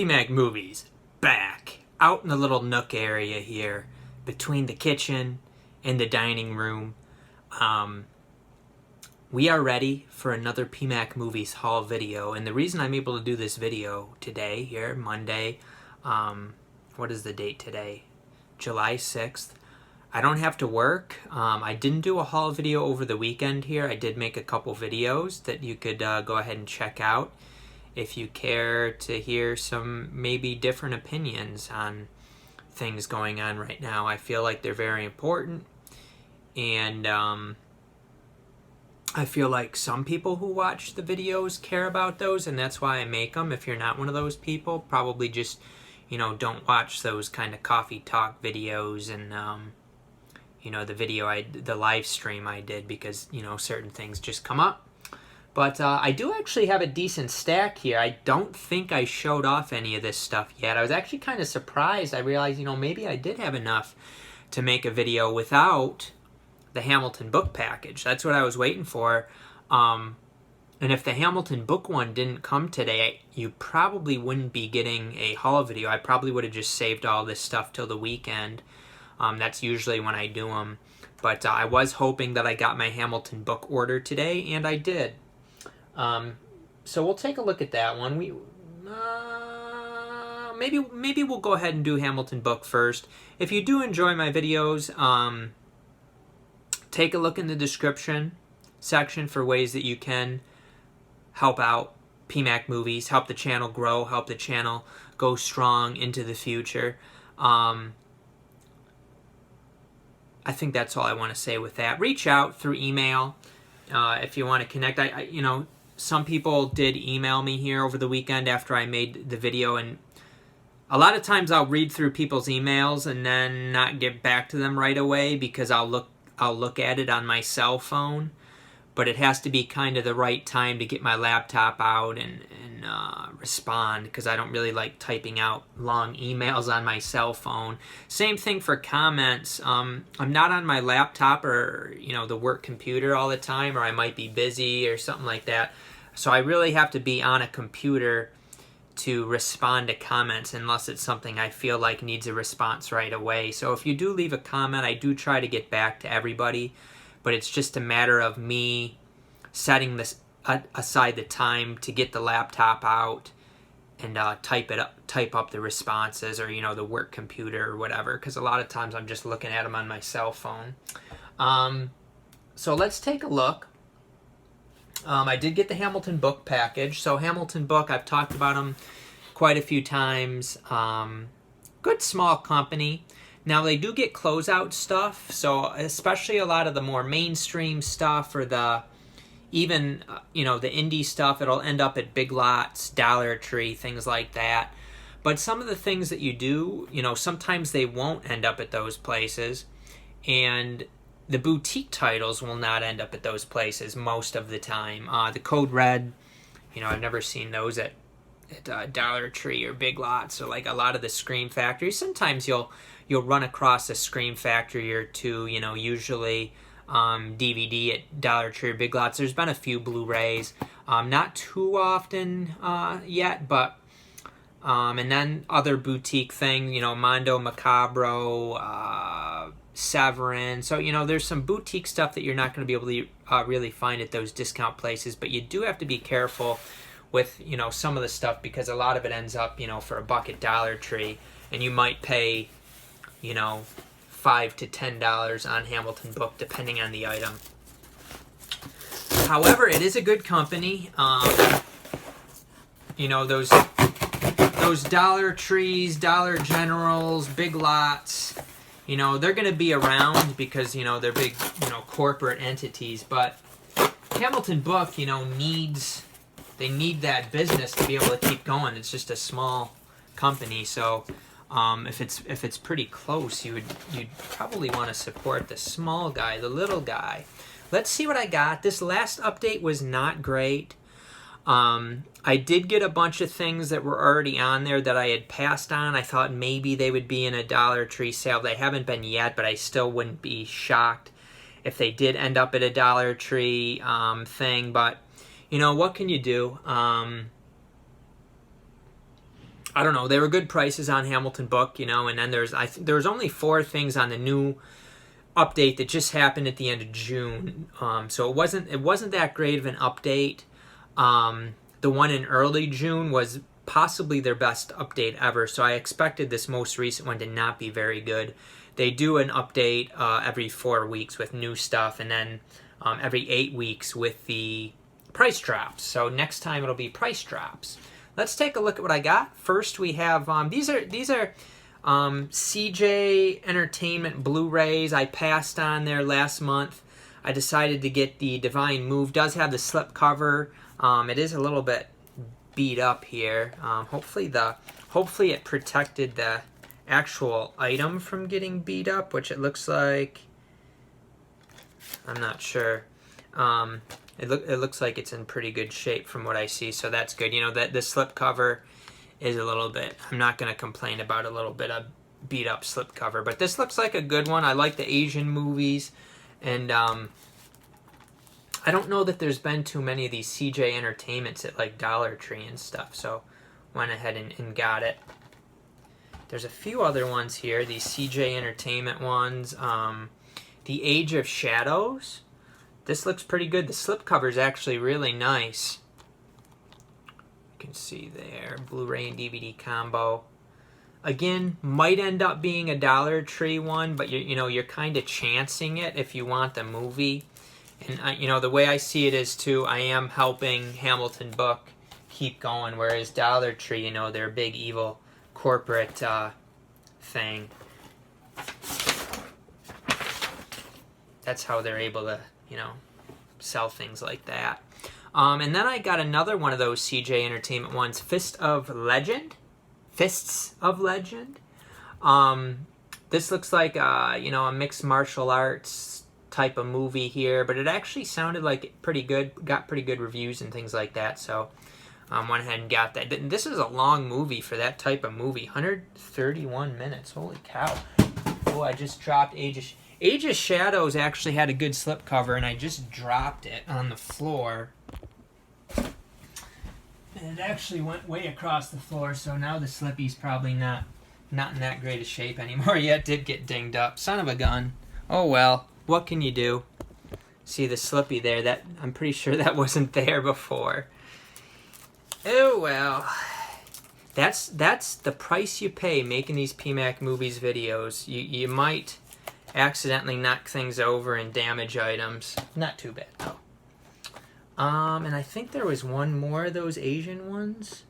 PMacMovies, back out in the little nook area here between the kitchen and the dining room. We are ready for another PMacMovies haul video, and the reason I'm able to do this video today, here, Monday, what is the date today? July 6th. I don't have to work. I didn't do a haul video over the weekend here. I did make a couple videos that you could go ahead and check out if you care to hear some maybe different opinions on things going on right now. I feel like they're very important, and I feel like some people who watch the videos care about those, and that's why I make them. If you're not one of those people, probably just, you know, don't watch those kind of coffee talk videos and you know, the live stream I did, because, you know, certain things just come up. But I do actually have a decent stack here. I don't think I showed off any of this stuff yet. I was actually kind of surprised. I realized, you know, maybe I did have enough to make a video without the Hamilton book package. That's what I was waiting for. And if the Hamilton book one didn't come today, you probably wouldn't be getting a haul video. I probably would have just saved all this stuff till the weekend. That's usually when I do them. But I was hoping that I got my Hamilton book order today, and I did. So we'll take a look at that one. Maybe we'll go ahead and do Hamilton book first. If you do enjoy my videos, take a look in the description section for ways that you can help out PMacMovies, help the channel grow, help the channel go strong into the future. I think that's all I want to say with that. Reach out through email if you want to connect. You know, some people did email me here over the weekend after I made the video, and a lot of times I'll read through people's emails and then not get back to them right away because I'll look at it on my cell phone. But it has to be kind of the right time to get my laptop out and respond, because I don't really like typing out long emails on my cell phone. Same thing for comments. I'm not on my laptop or, you know, the work computer all the time, or I might be busy or something like that. So I really have to be on a computer to respond to comments unless it's something I feel like needs a response right away. So if you do leave a comment, I do try to get back to everybody, but it's just a matter of me setting this aside the time to get the laptop out and type up the responses, or, you know, the work computer or whatever, because a lot of times I'm just looking at them on my cell phone. So let's take a look. I did get the Hamilton book package. So Hamilton book, I've talked about them quite a few times. Good small company. Now, they do get closeout stuff, so especially a lot of the more mainstream stuff, or the even, you know, the indie stuff, it'll end up at Big Lots, Dollar Tree, things like that. But some of the things that you do, you know, sometimes they won't end up at those places, and the boutique titles will not end up at those places most of the time. The Code Red, you know, I've never seen those at Dollar Tree or Big Lots, or like a lot of the Scream Factory. Sometimes you'll run across a Scream Factory or two, you know, usually DVD at Dollar Tree or Big Lots. There's been a few Blu-rays, not too often yet, but and then other boutique things, you know, Mondo Macabro, Severin. So, you know, there's some boutique stuff that you're not going to be able to really find at those discount places, but you do have to be careful with, you know, some of the stuff, because a lot of it ends up, you know, for $1 at Dollar Tree, and you might pay, you know, $5 to $10 on Hamilton book, depending on the item. However, it is a good company. You know, those Dollar Trees, Dollar Generals, Big Lots, you know, they're going to be around because, you know, they're big, you know, corporate entities. But Hamilton book, you know, they need that business to be able to keep going. It's just a small company, so if it's pretty close, you'd probably want to support the small guy, the little guy. Let's see what I got. This last update was not great. I did get a bunch of things that were already on there that I had passed on. I thought maybe they would be in a Dollar Tree sale. They haven't been yet, but I still wouldn't be shocked if they did end up at a Dollar Tree thing. But, you know, what can you do? I don't know. They were good prices on Hamilton Book, you know. And then there was only 4 things on the new update that just happened at the end of June. So it wasn't that great of an update. The one in early June was possibly their best update ever. So I expected this most recent one to not be very good. They do an update every 4 weeks with new stuff, and then every 8 weeks with the price drops. So next time it'll be price drops. Let's take a look at what I got. First we have these are CJ Entertainment Blu-rays. I passed on there last month. I decided to get the Divine Move. Does have the slip cover. It is a little bit beat up here. Hopefully it protected the actual item from getting beat up, which it looks like. I'm not sure. It looks like it's in pretty good shape from what I see, so that's good. You know, that the slip cover is a little bit, I'm not going to complain about a little bit of beat up slip cover, but this looks like a good one. I like the Asian movies, and I don't know that there's been too many of these CJ Entertainments at like Dollar Tree and stuff, so went ahead and got it. There's a few other ones here, these CJ Entertainment ones. The Age of Shadows. This looks pretty good. The slipcover is actually really nice. You can see there, Blu-ray and DVD combo. Again, might end up being a Dollar Tree one, but you're kind of chancing it if you want the movie. And you know, the way I see it is too, I am helping Hamilton Book keep going, whereas Dollar Tree, you know, they're a big evil corporate thing. That's how they're able to, you know, sell things like that. And then I got another one of those CJ Entertainment ones, Fists of Legend. This looks like, you know, a mixed martial arts type of movie here, but it actually sounded like pretty good, got pretty good reviews and things like that, so went ahead and got that. This is a long movie for that type of movie, 131 minutes, holy cow. Oh, I just dropped Age of Shadows actually had a good slipcover, and I just dropped it on the floor. And it actually went way across the floor, so now the slippy's probably not in that great a shape anymore. Yeah, it did get dinged up. Son of a gun. Oh well, what can you do? See the slippy there, that I'm pretty sure that wasn't there before. Oh well. That's the price you pay making these PMacMovies videos. You might accidentally knock things over and damage items. Not too bad though. And I think there was one more of those Asian ones.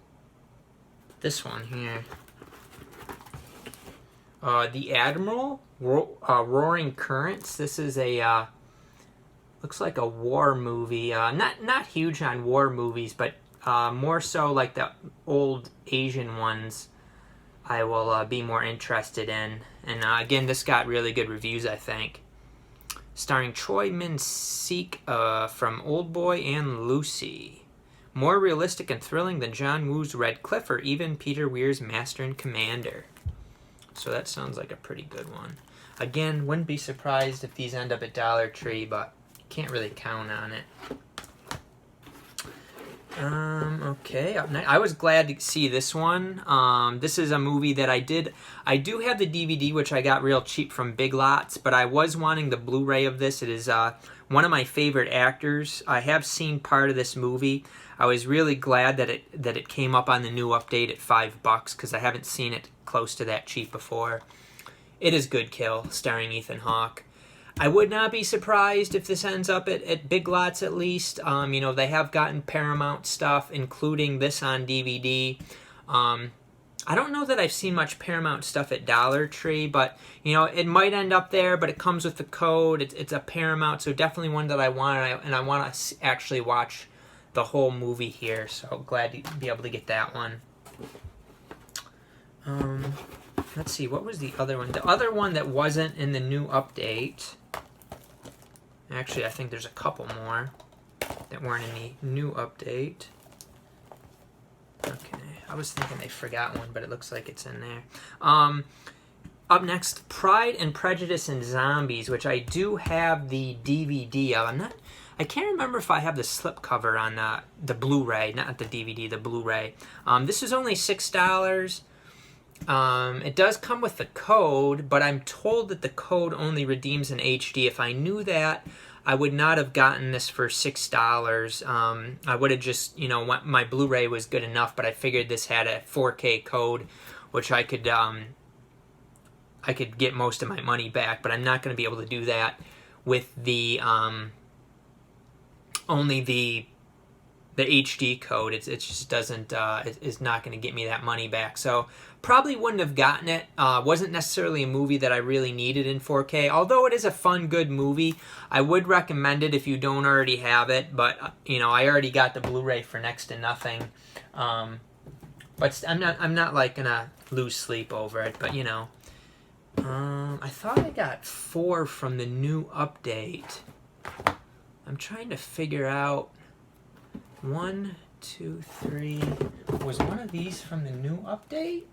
This one here. The Admiral, Roaring Currents. This is a looks like a war movie. Not huge on war movies, but more so like the old Asian ones I will be more interested in. And again, this got really good reviews, I think. Starring Choi Min-sik from Old Boy and Lucy. More realistic and thrilling than John Woo's Red Cliff or even Peter Weir's Master and Commander. So that sounds like a pretty good one. Again, wouldn't be surprised if these end up at Dollar Tree, but can't really count on it. Okay, up next, I was glad to see this one. This is a movie that I do have the DVD, which I got real cheap from Big Lots, but I was wanting the Blu-ray of this. It is one of my favorite actors. I have seen part of this movie. I was really glad that it came up on the new update at $5 because I haven't seen it close to that cheap before. It is Good Kill, starring Ethan Hawke. I would not be surprised if this ends up at Big Lots at least. You know, they have gotten Paramount stuff, including this on DVD. I don't know that I've seen much Paramount stuff at Dollar Tree, but, you know, it might end up there, but it comes with the code. It's a Paramount, so definitely one that I want, and I want to actually watch the whole movie here, so glad to be able to get that one. Let's see, what was the other one? The other one that wasn't in the new update... Actually, I think there's a couple more that weren't in the new update. Okay, I was thinking they forgot one, but it looks like it's in there. Up next, Pride and Prejudice and Zombies, which I do have the DVD of. I can't remember if I have the slipcover on the Blu-ray, not the DVD, the Blu-ray. This is only $6. It does come with the code, but I'm told that the code only redeems in HD. If I knew that, I would not have gotten this for $6. I would have just, you know, my Blu-ray was good enough, but I figured this had a 4K code, which I could get most of my money back, but I'm not going to be able to do that with the only the HD code. It just doesn't it's not going to get me that money back. So probably wouldn't have gotten it. Wasn't necessarily a movie that I really needed in 4K. Although it is a fun, good movie, I would recommend it if you don't already have it. But you know, I already got the Blu-ray for next to nothing. But I'm not like gonna lose sleep over it. But you know, I thought I got 4 from the new update. I'm trying to figure out 1, 2, 3. Was one of these from the new update?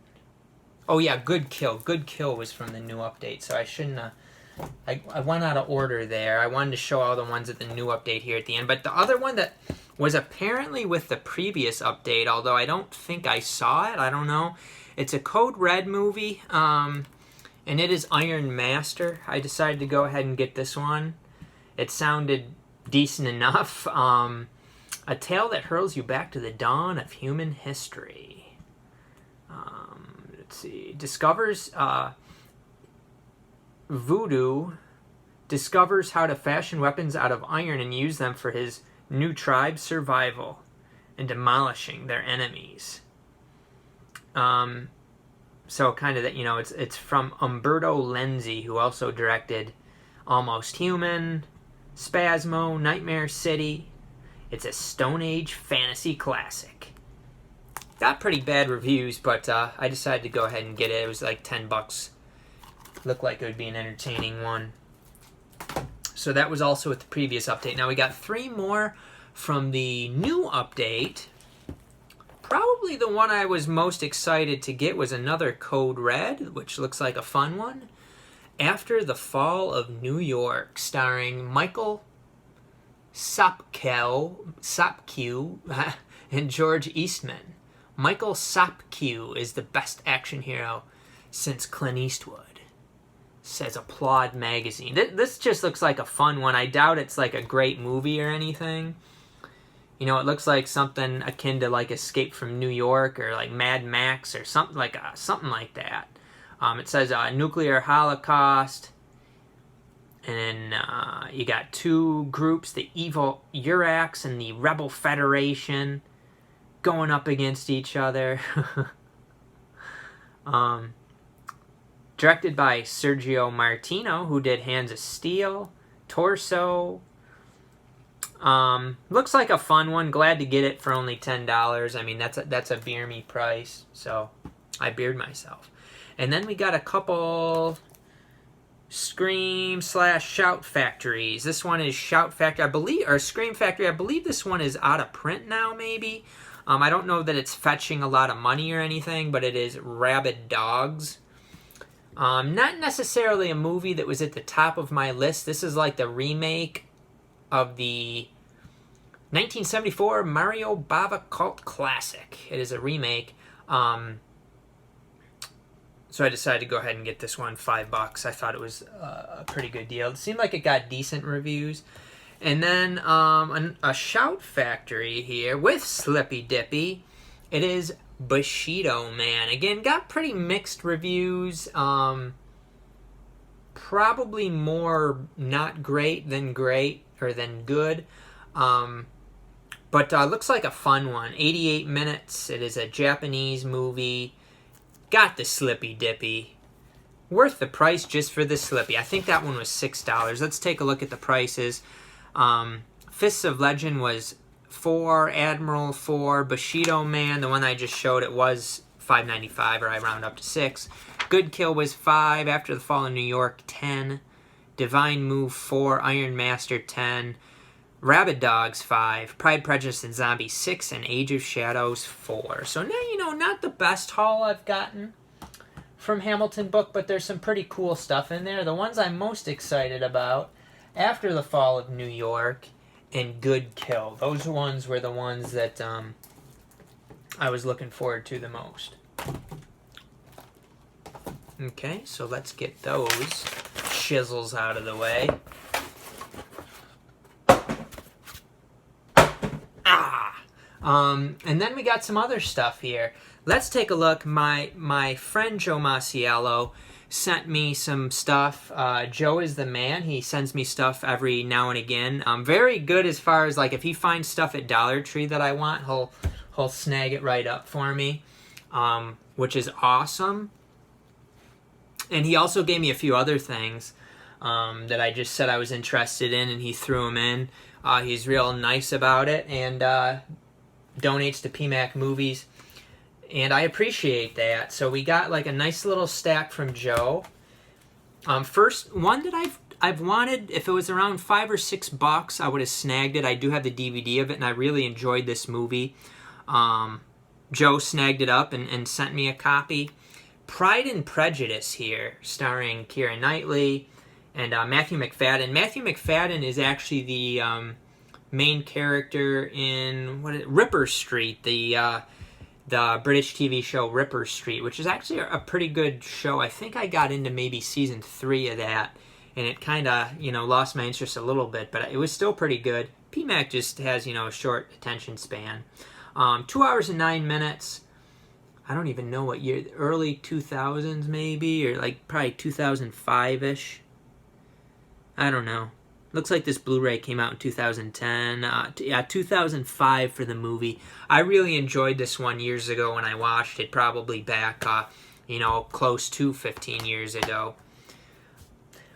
Oh yeah, Good Kill. Good Kill was from the new update, so I shouldn't I went out of order there. I wanted to show all the ones at the new update here at the end. But the other one that was apparently with the previous update, although I don't think I saw it, I don't know. It's a Code Red movie, and it is Iron Master. I decided to go ahead and get this one. It sounded decent enough. A tale that hurls you back to the dawn of human history. Let's see. Discovers Voodoo discovers how to fashion weapons out of iron and use them for his new tribe's survival and demolishing their enemies. So kind of that, you know, it's from Umberto Lenzi, who also directed Almost Human, Spasmo, Nightmare City. It's a Stone Age fantasy classic. Got pretty bad reviews, but I decided to go ahead and get it. It was like $10. Looked like it would be an entertaining one. So that was also with the previous update. Now we got 3 more from the new update. Probably the one I was most excited to get was another Code Red, which looks like a fun one. After the Fall of New York, starring Michael Sopkiw and George Eastman. Michael Sopkiw is the best action hero since Clint Eastwood, says Applaud magazine. This just looks like a fun one. I doubt it's like a great movie or anything. You know, it looks like something akin to like Escape from New York or like Mad Max or something like that. It says nuclear holocaust, and then you got 2 groups, the evil Urax and the Rebel Federation, going up against each other. Directed by Sergio Martino, who did Hands of Steel, Torso. Looks like a fun one. Glad to get it for only $10. I mean, that's a beer me price, so I beered myself. And then we got a couple Scream/Shout Factories. This one is Shout Factory, I believe, or Scream Factory. I believe this one is out of print now, maybe. I don't know that it's fetching a lot of money or anything, but it is Rabid Dogs. Not necessarily a movie that was at the top of my list. This is like the remake of the 1974 Mario Bava cult classic. It is a remake. So I decided to go ahead and get this one, $5. I thought it was a pretty good deal. It seemed like it got decent reviews. And then a Shout Factory here with Slippy Dippy. It is Bushido Man. Again, got pretty mixed reviews. Probably more not great than great, or than good. But looks like a fun one. 88 minutes. It is a Japanese movie. Got the Slippy Dippy. Worth the price just for the Slippy. I think that one was $6. Let's take a look at the prices. Fists of Legend was $4. Admiral $4. Bushido Man, the one I just showed, it was $5.95, or I round up to $6. Good Kill was $5. After the Fall of New York, $10. Divine Move, $4. Iron Master, $10. Rabid Dogs, $5. Pride, Prejudice, and Zombies, $6. And Age of Shadows, $4. So now, you know, not the best haul I've gotten from Hamilton Book, but there's some pretty cool stuff in there. The ones I'm most excited about, After the Fall of New York and Good Kill. Those ones were the ones that I was looking forward to the most. Okay, so let's get those chisels out of the way. And then we got some other stuff here. Let's take a look. My friend Joe Masiello sent me some stuff. Joe is the man. He sends me stuff every now and again. Very good as far as, like, if he finds stuff at Dollar Tree that I want, he'll snag it right up for me, which is awesome. And he also gave me a few other things that I just said I was interested in, and he threw them in. He's real nice about it, and donates to PMacMovies, and I appreciate that. So we got like a nice little stack from Joe. First one that I've wanted, if it was around $5 or $6, I would have snagged it. I do have the DVD of it, and I really enjoyed this movie. Joe snagged it up and sent me a copy. Pride and Prejudice here, starring Keira Knightley and Matthew Macfadyen. Matthew Macfadyen is actually the main character in Ripper Street, the British TV show Ripper Street, which is actually a pretty good show. I think I got into maybe season 3 of that, and it kind of, lost my interest a little bit, but it was still pretty good. PMac just has, a short attention span. 2 hours and 9 minutes. I don't even know what year, early 2000s maybe, or like probably 2005-ish. I don't know. Looks like this Blu-ray came out in 2010. Yeah, 2005 for the movie. I really enjoyed this one years ago when I watched it, probably back, close to 15 years ago.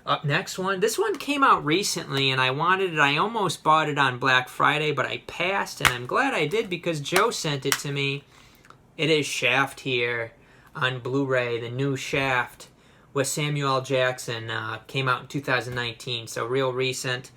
Up next one. This one came out recently, and I wanted it. I almost bought it on Black Friday, but I passed, and I'm glad I did because Joe sent it to me. It is Shaft here on Blu-ray, the new Shaft with Samuel L. Jackson. Came out in 2019, so real recent.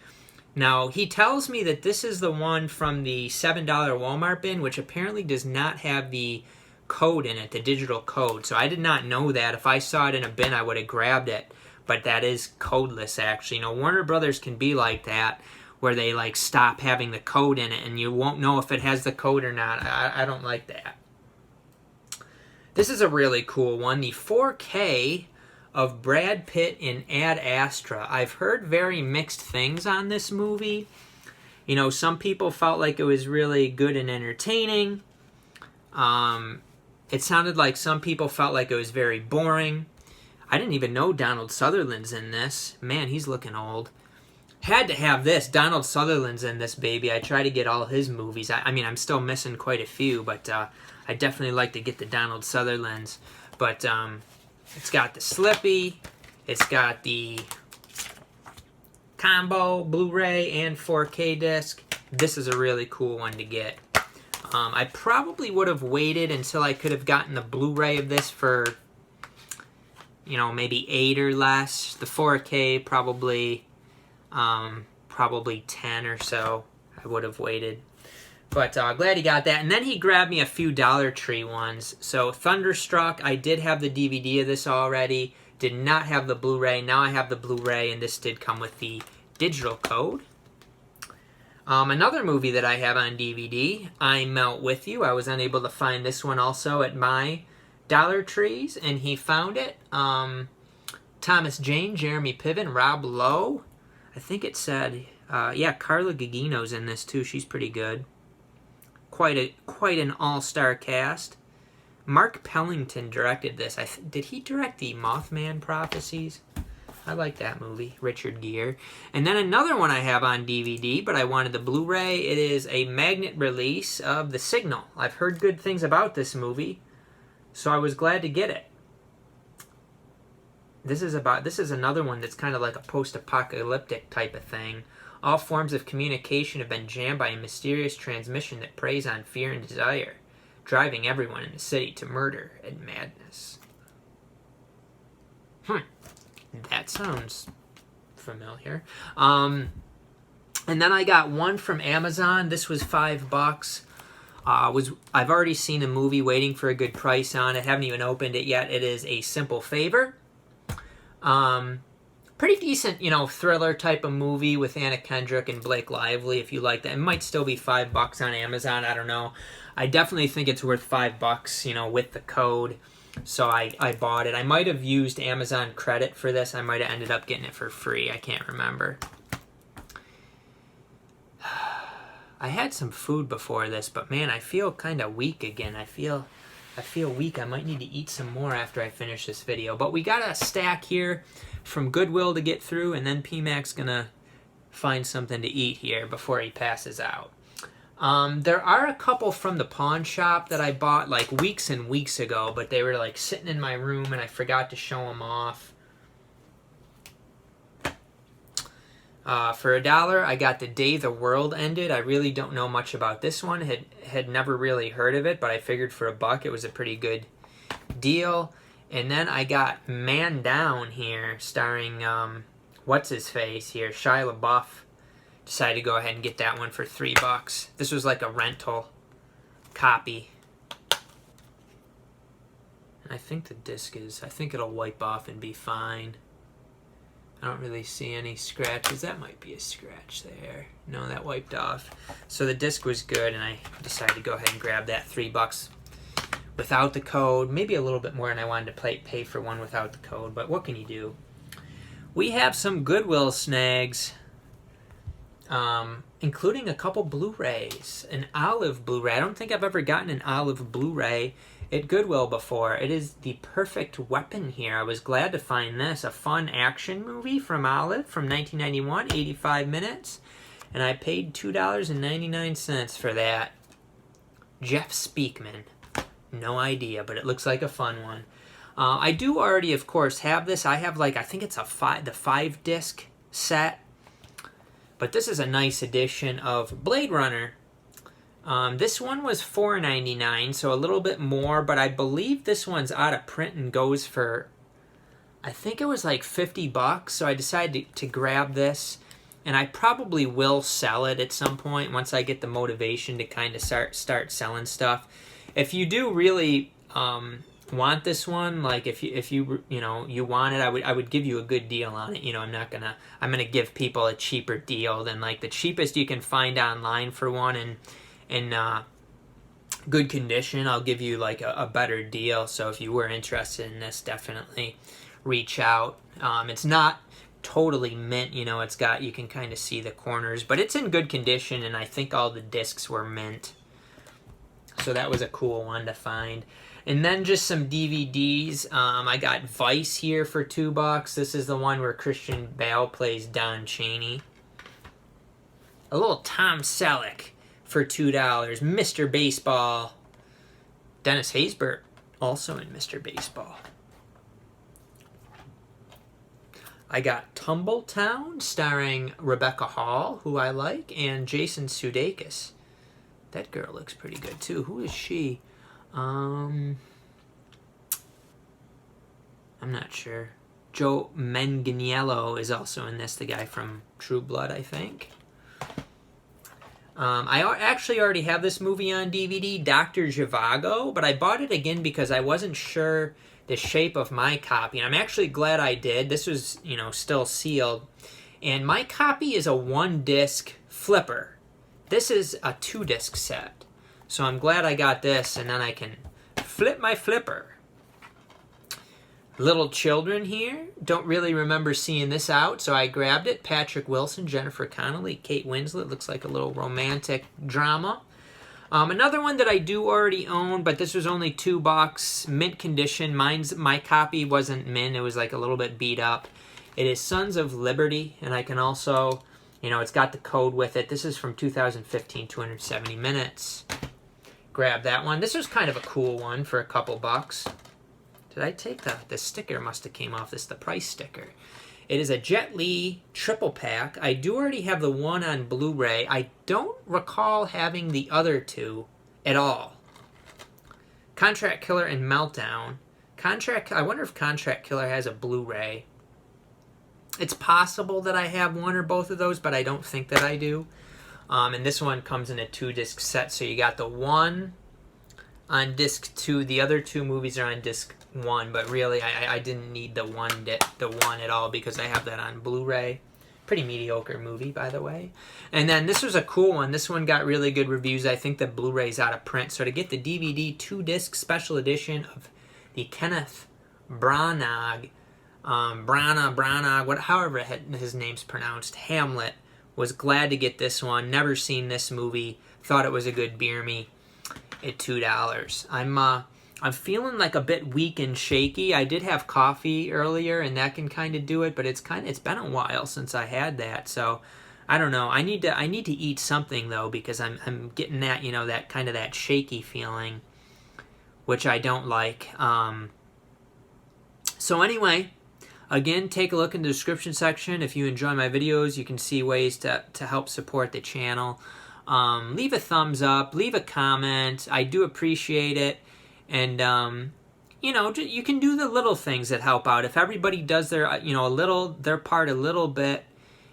Now, he tells me that this is the one from the $7 Walmart bin, which apparently does not have the code in it, the digital code. So I did not know that. If I saw it in a bin, I would have grabbed it. But that is codeless, actually. Warner Brothers can be like that, where they stop having the code in it, and you won't know if it has the code or not. I don't like that. This is a really cool one. The 4K of Brad Pitt in Ad Astra. I've heard very mixed things on this movie. Some people felt like it was really good and entertaining. It sounded like some people felt like it was very boring. I didn't even know Donald Sutherland's in this. Man, he's looking old. Had to have this. Donald Sutherland's in this, baby. I try to get all his movies. I mean, I'm still missing quite a few, but I definitely like to get the Donald Sutherland's. But it's got the Slippy. It's got the combo Blu-ray and 4K disc. This is a really cool one to get. I probably would have waited until I could have gotten the Blu-ray of this for, maybe $8 or less. The 4K probably 10 or so. I would have waited. But glad he got that. And then he grabbed me a few Dollar Tree ones. So Thunderstruck, I did have the DVD of this already. Did not have the Blu-ray. Now I have the Blu-ray, and this did come with the digital code. Another movie that I have on DVD, I Melt With You. I was unable to find this one also at my Dollar Trees, and he found it. Thomas Jane, Jeremy Piven, Rob Lowe. I think it said, Carla Gugino's in this too. She's pretty good. Quite an all-star cast. Mark Pellington directed this. Did he direct the Mothman Prophecies? I like that movie. Richard Gere. And then another one I have on DVD, but I wanted the Blu-ray. It is a magnet release of The Signal. I've heard good things about this movie, so I was glad to get it. This is another one that's kind of like a post-apocalyptic type of thing. All forms of communication have been jammed by a mysterious transmission that preys on fear and desire, driving everyone in the city to murder and madness. That sounds familiar. And then I got one from Amazon. This was $5. I've already seen a movie, waiting for a good price on it. Haven't even opened it yet. It is A Simple Favor. Pretty decent, you know, thriller type of movie with Anna Kendrick and Blake Lively, if you like that. It might still be $5 on Amazon, I don't know. I definitely think it's worth $5, you know, with the code. So I bought it. I might have used Amazon credit for this. I might have ended up getting it for free. I can't remember. I had some food before this, but man, I feel kind of weak again. I feel weak. I might need to eat some more after I finish this video. But we got a stack here from Goodwill to get through, and then PMac's gonna find something to eat here before he passes out. There are a couple from the pawn shop that I bought like weeks and weeks ago, but they were like sitting in my room and I forgot to show them off. For $1, I got The Day the World Ended. I really don't know much about this one. Had never really heard of it, but I figured for $1 it was a pretty good deal. And then I got Man Down here, starring what's-his-face here, Shia LaBeouf. Decided to go ahead and get that one for $3. This was like a rental copy. And I think the disc is, I think it'll wipe off and be fine. I don't really see any scratches. That might be a scratch there. No, that wiped off. So the disc was good, and I decided to go ahead and grab that $3 without the code. Maybe a little bit more, and I wanted to pay for one without the code, but what can you do? We have some Goodwill snags, including a couple Blu-rays. An olive Blu-ray. I don't think I've ever gotten an olive Blu-ray at Goodwill before. It is the perfect weapon here. I was glad to find this. A fun action movie from Olive from 1991, 85 minutes. And I paid $2.99 for that. Jeff Speakman. No idea, but it looks like a fun one. I do already, of course, have this. I have like, I think it's the 5-disc set. But this is a nice edition of Blade Runner. This one was $4.99, so a little bit more, but I believe this one's out of print and goes for, I think it was like $50, so I decided to grab this, and I probably will sell it at some point once I get the motivation to kind of start selling stuff. If you do really want this one, like if you want it, I would give you a good deal on it. You know, I'm gonna give people a cheaper deal than like the cheapest you can find online for one, and in good condition, I'll give you like a better deal. So if you were interested in this, definitely reach out. It's not totally mint, you know, it's got, you can kind of see the corners, but it's in good condition, and I think all the discs were mint. So that was a cool one to find. And then just some DVDs. I got Vice here for $2. This is the one where Christian Bale plays Don Chaney. A little Tom Selleck for $2. Mr. Baseball. Dennis Haysbert, also in Mr. Baseball. I got Tumbletown, starring Rebecca Hall, who I like, and Jason Sudeikis. That girl looks pretty good, too. Who is she? I'm not sure. Joe Manganiello is also in this, the guy from True Blood, I think. I actually already have this movie on DVD, Dr. Zhivago, but I bought it again because I wasn't sure the shape of my copy, and I'm actually glad I did. This was, you know, still sealed. And my copy is a 1-disc flipper. This is a 2-disc set. So I'm glad I got this, and then I can flip my flipper. Little Children here. Don't really remember seeing this out, so I grabbed it. Patrick Wilson, Jennifer Connelly, Kate Winslet. Looks like a little romantic drama. Another one that I do already own, but this was only $2. Mint condition. My copy wasn't mint. It was like a little bit beat up. It is Sons of Liberty, and I can also, you know, it's got the code with it. This is from 2015, 270 minutes. Grab that one. This was kind of a cool one for a couple bucks. Did I take the sticker? Must have came off this, the price sticker. It is a Jet Li triple pack. I do already have the one on Blu-ray. I don't recall having the other two at all. Contract Killer and Meltdown. I wonder if Contract Killer has a Blu-ray. It's possible that I have one or both of those, but I don't think that I do. And this one comes in a 2-disc set, so you got the one on disc 2. The other 2 movies are on disc one, but really I didn't need the one at all because I have that on Blu-ray. Pretty mediocre movie, by the way. And then this was a cool one. This one got really good reviews. I think the Blu-ray's out of print. So to get the DVD 2-disc special edition of the Kenneth Branagh, however his name's pronounced, Hamlet, was glad to get this one. Never seen this movie. Thought it was a good beer me at $2. I'm feeling like a bit weak and shaky. I did have coffee earlier, and that can kind of do it, but it's been a while since I had that, so I don't know. I need to eat something though, because I'm getting that, you know, that kind of that shaky feeling, which I don't like. So anyway, again, take a look in the description section. If you enjoy my videos, you can see ways to help support the channel. Leave a thumbs up, leave a comment. I do appreciate it. And, you know, you can do the little things that help out. If everybody does their, you know, their part a little bit,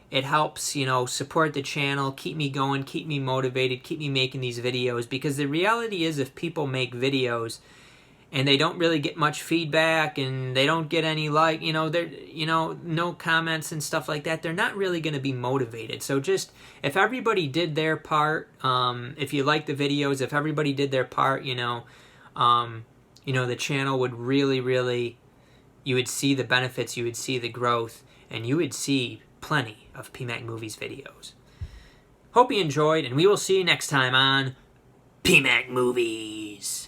it helps, you know, support the channel, keep me going, keep me motivated, keep me making these videos. Because the reality is, if people make videos and they don't really get much feedback and they don't get any no comments and stuff like that, they're not really going to be motivated. So just, if everybody did their part, if you like the videos, if everybody did their part, you know, the channel would really, you would see the benefits, you would see the growth, and you would see plenty of PMacMovies videos. Hope you enjoyed, and we will see you next time on PMacMovies.